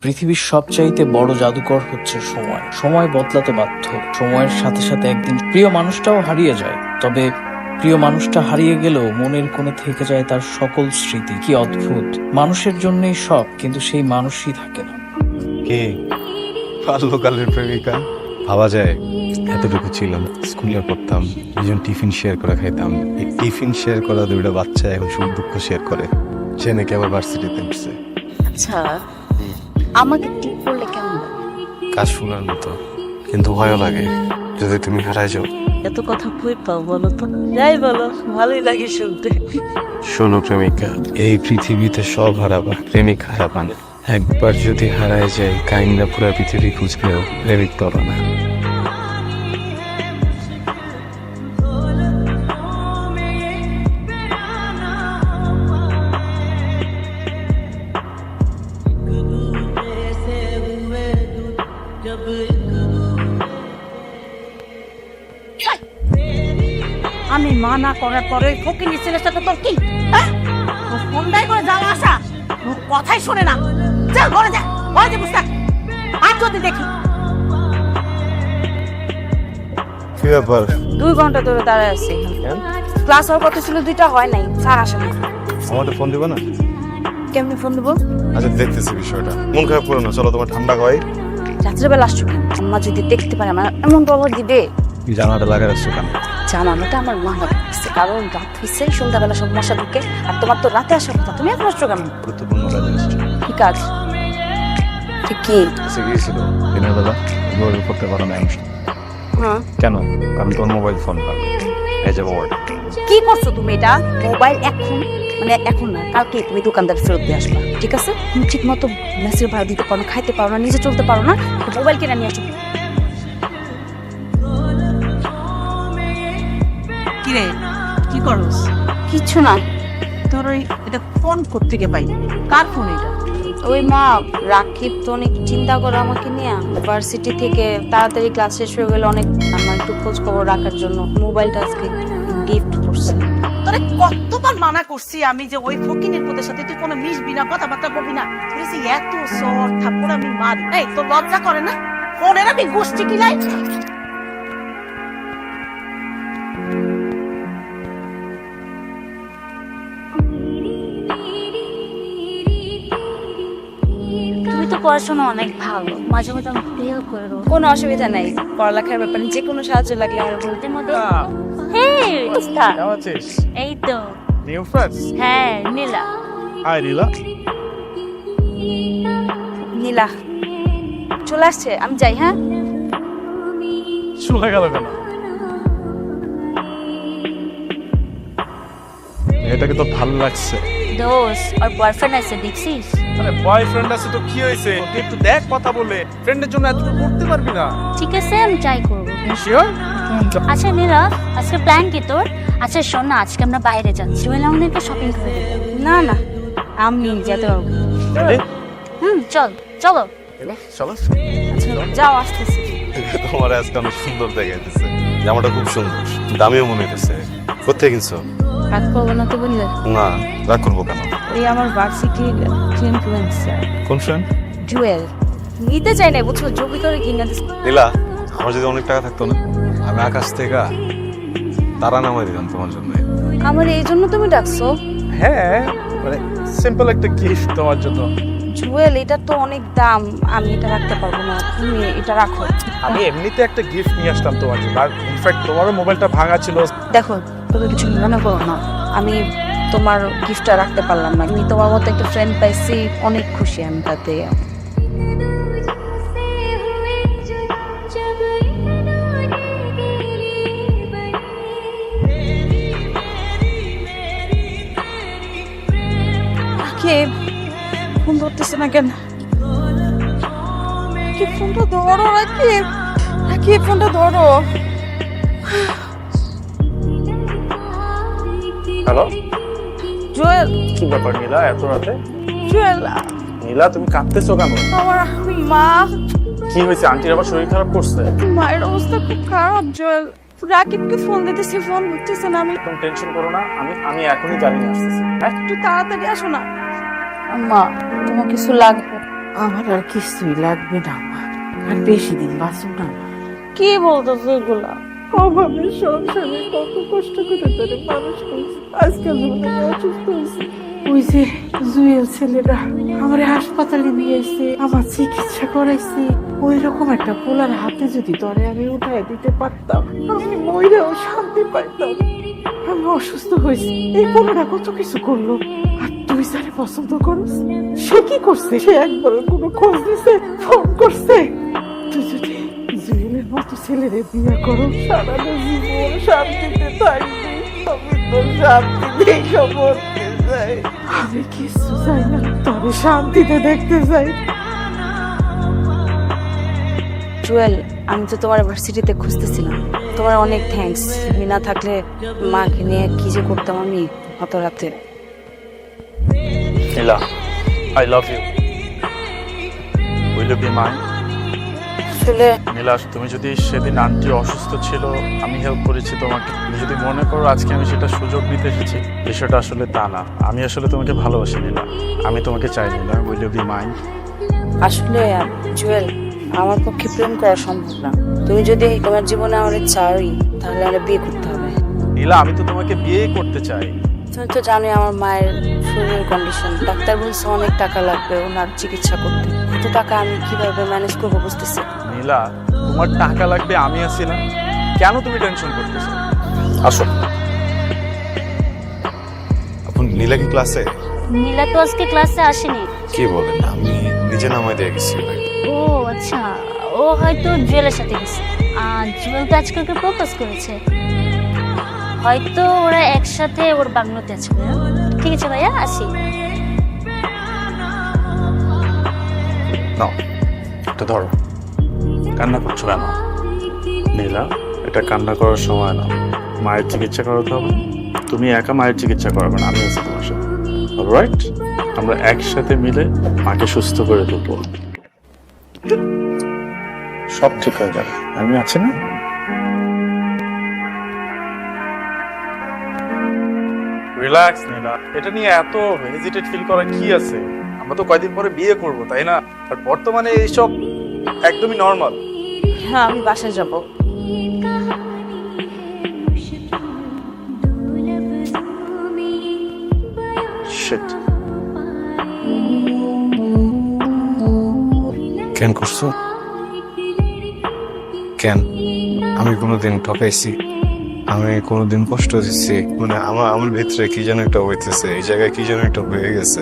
পৃথিবীর সবচাইতে বড় জাদুকর হচ্ছে সময়। সময় বদলাতে বাধ্য। সময়ের সাথে সাথে একদিন প্রিয় মানুষটাও হারিয়ে যায়। তবে প্রিয় মানুষটা হারিয়ে গেলেও মনের কোণে থেকে যায় তার সকল স্মৃতি। কি অদ্ভুত! মানুষের জন্যই সব, কিন্তু সেই মানুষই থাকে না। কে? বাল্যকালের প্রেমিকা? ভাবা যায় এতটুকু ছিলাম, স্কুলে পড়তাম, দুজন টিফিন শেয়ার করে খাইতাম। এই টিফিন শেয়ার করা দুইটা বাচ্চা এখন সুখ দুঃখ শেয়ার করে। সে নাকি আবার ভার্সিটিতে উঠছে। আচ্ছা, আমাকে টিপ করলে কেমন লাগে? কাজ শোনার মতো, কিন্তু ভয়ও লাগে যদি তুমি হারাই যাও। এত কথা কই পাও বলো তো? যাই বলো, ভালোই লাগে শুনতে। শোনো প্রেমিকা, এই পৃথিবীতে সব হারাবা, প্রেমিক হারাবা না। একবার যদি হারায় যায়, কাইন্ডা পুরো পৃথিবী খুঁজলেও প্রেমিক পাবা না। আমি মানা করার পরে ফকিনি ছেলের সাথে তোর কি? হ্যাঁ? ও ফোনটাই করে যাওয়া আসা, ও কথাই শোনে না। চল ঘরে যা, ঘরে যা বসে থাক। আর যদি দেখি কি ব্যাপার? 2 ঘন্টা ধরে দাঁড়ায় আছি। ক্লাস হওয়ার কথা ছিল, 2টা হয় নাই। স্যার আসেন না। আমাদের ফোন দিবা না? কেমনি ফোন দেবো? আচ্ছা দেখতেছি বিষয়টা, মন খারাপ করো না, চলো তোমার ঠান্ডা হয়। রাত্রেবেলা আসছো কেন? আম্মা যদি দেখতে পারে আমার এমন ডলার দিবে। জানাটা লাগা রাখছো কেন? জানানোটা আমার মা লাগছে, কারণ রাত হয়েছে, সন্ধ্যাবেলা সব মশা ঢুকে। আর তোমার তো রাতে আসার কথা, তুমি এখন আসছো কেন? গুরুত্বপূর্ণ কাজ আসছে। কি কাজ? ঠিক কি? সে গিয়েছিল দিনের বেলা, গোল করতে পারো না অনুষ্ঠান। হ্যাঁ, কেন? কারণ তোর মোবাইল ফোন পাবে এজ এ ওয়ার্ড। কি করছো তুমি এটা? মোবাইল এখন, মানে এখন না, কালকে তুমি দোকানদার ফেরত দিয়ে আসবা, ঠিক আছে? তুমি ঠিক মতো মেসের ভাড়া দিতে পারো না, খাইতে পারো না, নিজে চলতে পারো না, মোবাইল কিনে নিয়ে আসো। কিরে কি করস? কিচ্ছু না। তোর ওই এটা ফোন করতে পাই, কার ফোন এটা? ওই মা, রাকিব তো অনেক চিন্তা করে আমাকে নিয়ে। ভার্সিটি থেকে তাড়াতাড়ি ক্লাস শেষ হয়ে গেলে অনেক আমার একটু খোঁজ খবর রাখার জন্য মোবাইলটা আজকে গিফট করছে। তোরে কতবার মানা করছি আমি যে ওই ফকিনের পোতের সাথে তুই কোনো মিশবি না, কথাবার্তা বলবি না। তুই যে এত সর থাপ্পড় আমি মারি। এই তোর লজ্জা করে না? ফোনের আমি গোষ্ঠী কিলাই। তুমি তো পড়াশোনা অনেক ভালো, মাঝে মাঝে আমি ফেল করে দেবো। কোনো অসুবিধা নাই, পড়ালেখার ব্যাপারে যে কোনো সাহায্য লাগলে আমার বলতে মতো। হ্যাঁ, কেমন আছিস? এই তো। New friends? হ্যাঁ, নীলা। হাই নীলা। নীলা চলে আসছে, আমি যাই। হ্যাঁ, চলে গেল কেন? এটাকে তো ভালো লাগছে। দোষ আর বয়ফ্রেন্ড আছে, দেখছিস? আরে বয়ফ্রেন্ড আছে তো কি হয়েছে? তুই একটু দেখ, কথা বলে। ফ্রেন্ডের জন্য এতটুকু করতে পারবি না? ঠিক আছে, আমি ট্রাই করবো। শিওর? আচ্ছা নীলা, আজকে প্ল্যান কি তোর? আচ্ছা শোন না, আজকে আমরা বাইরে যাচ্ছি, জুয়েল আমাদেরকে শপিং করে দেবে। না না, আমি যেতে পারবো। চল চলো। চলো। আচ্ছা যাও, আসতেছি। তোমার আজকে অনেক সুন্দর দেখাইতেছে, জামাটা খুব সুন্দর, দামিও মনে হইতেছে। কোথায় কিনছো? রাত করবো না তো বললে? না, রাগ করবো কেন? ওই আমার ভার্সিটির ইনফ্লুয়েন্সার কোন ফ্রেন্ড? জুয়েল। নিতে চাই না, বুঝছো, জমি করে কিনে দিস। নীলা, আমার যদি অনেক টাকা থাকতো না, আমি আকাশ থেকে তারা নামাই দিতাম তোমার জন্য। আমার এই জন্য তুমি ডাকছো? হ্যাঁ, মানে সিম্পল একটা গিফট তোমার জন্য। জুয়েল, এটা তো অনেক দাম, আমি এটা রাখতে পারবো না, তুমি এটা রাখো। আমি এমনিতে একটা গিফট নিয়ে আসলাম তোমার জন্য। আর ইনফ্যাক্ট তোমারও মোবাইলটা ভাঙা ছিল। দেখো, তুমি কিছু মনে করো না, আমি তোমার গিফটটা রাখতে পারলাম না। আমি তোমার মতো একটা ফ্রেন্ড পাইছি, অনেক খুশি আমি তাতে। কে ফোন ধরতেছে না কেন? কি ফোনটা ধরো, রাকিব, রাকিব ফোনটা ধরো। হ্যালো, জুয়েল। কি ব্যাপার নীলা এত রাতে? জুয়েল, নীলা তুমি কাঁদতেছো কেন? আমার মা। কি হয়েছে? আন্টির আবার শরীর খারাপ করছে? মায়ের অবস্থা খুব খারাপ জুয়েল। রাকিবকে ফোন দিতেছি, ফোন ধরতেছে না। আমি তুমি টেনশন করো না, আমি এখনই গাড়ি নিয়ে আসতেছি। হ্যাঁ, একটু তাড়াতাড়ি আসো না। আম্মা, তোমার কিছু লাগবে? আমার আর কিছুই লাগবে না মা, আর বেশি দিন বাঁচব না মা। কি বলতেছো এগুলা? অভাবের সংসারে কত কষ্ট করে তোরে মানুষ করছি, আজকে যখন আমি অসুস্থ হয়েছি, ওই যে জুয়েল ছেলেরা আমার হাসপাতালে নিয়ে এসে আমার চিকিৎসা করাইছে, ওই রকম একটা পোলার হাতে যদি তোরে আমি উঠাই দিতে পারতাম, আমি মইরাও শান্তি পাইতাম। আমি অসুস্থ হয়েছি, এই পোলারা কত কিছু করলো, আর তুই যারে পছন্দ করিস সে কি করছে? সে একবার কোনো খোঁজ দিছে, ফোন করছে? তুই যদি জুয়েলের মতো ছেলেরে বিয়ে করো, সারাটা জীবন শান্তিতে থাকবি। আমি তো শান্তিতে সম্পর্কে চাই, আমি কিছু চাই না, তবে শান্তিতে দেখতে চাই। জুয়েল, আমি তো তোমার ভার্সিটিতে খুঁজতেছিলাম, তোমার অনেক থ্যাঙ্কস। তুমি না থাকলে মাকে নিয়ে কি যে করতাম আমি অত রাতে। Nila, I love you. Will you be mine? আসলে নীলা, তুমি যদি সেদিন আন্টি অসুস্থ ছিল, আমি হেল্প করেছি তোমাকে, তুমি যদি মনে করো আজকে আমি সেটা সুযোগ নিতে এসেছি, বিষয়টা আসলে তা না। আমি আসলে তোমাকে ভালোবাসি নীলা, আমি তোমাকে চাই Nila. Will you be mine? আসলে জুয়েল, আমার পক্ষে প্রেম করা সম্ভব না। তুমি যদি তোমার জীবনে আমার চাই, তাহলে আমার বিয়ে করতে হবে। নীলা, আমি তো তোমাকে বিয়ে করতে চাই। তুমি তো জানোই আমার মায়ের শরীরের কন্ডিশন, ডাক্তার বলছে অনেক টাকা লাগবে ওনার চিকিৎসা করতে। এত টাকা আমি কিভাবে ম্যানেজ করবো বুঝতেছি। নীলা, তোমার টাকা লাগবে, আমি আছি না, কেন তুমি টেনশন করতেছো? আসো। আপনি নীলা কি ক্লাসে? নীলা তো আজকে ক্লাসে আসেনি। কি বলেন, আমি নিজে নামাই দিয়ে গেছি। ও আচ্ছা, ও হয়তো জুয়েলের সাথে গেছে। জুয়েলকে আজকে ওকে প্রপোজ করেছে, হয়তো ওরা একসাথে ওর বাংলোতে আছে। ভাইয়া ঠিক আছে, ভাইয়া আসি। নাও, এটা ধরো। কান্না করছো কেন? নীলা, এটা কান্না করার সময় না, মায়ের চিকিৎসা করাতে হবে। তুমি একা মায়ের চিকিৎসা করাবে না, আমি আছি তোমার সাথে। অলরাইট, আমরা একসাথে মিলে মাকে সুস্থ করে তুলবো। সব ঠিক হয়ে যাবে, আমি আছি না? রিল্যাক্স নীলা, এটা নিয়ে এত হেজিটেট ফিল করার কি আছে? আমরা তো কয়দিন পরে বিয়ে করব, তাই না? আর বর্তমানে এইসব একদমই নর্মাল। হ্যাঁ, আমি বাসায় যাব। শিট। কেন করছো? কেন? আমি কোনোদিন ঠকাইছি? আমি কোনোদিন কষ্ট দিচ্ছি? মানে আমার ভিতরে কি যেন একটা হইতেছে, এই জায়গায় কি যেন একটা হয়ে গেছে।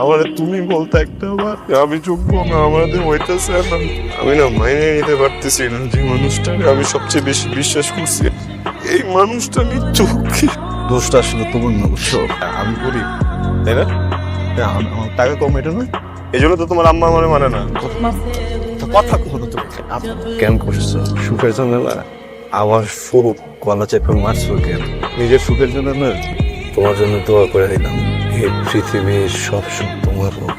আমার তুমি বলতে একটা বার আমি যোগ্য না, আমাদের হইতেছে না। আমি না মাইনে নিতে পারতেছি না যে মানুষটাকে আমি সবচেয়ে বেশি বিশ্বাস করছি, এই মানুষটা নিশ্চয়। দোষটা আসলে তোমার না, বুঝছো? আমি করি, তাই না? আমার টাকা কম, এটা না? এই জন্য তো তোমার আম্মা আমার মানে না। কথা কখনো তুমি কেন করছো? সুখের জন্য না, আমার সুখ গলা চেপে মারছো কেন? নিজের সুখের জন্য না, তোমার জন্য দোয়া করে দিলাম। এই পৃথিবীর সব সুখ তোমার হোক।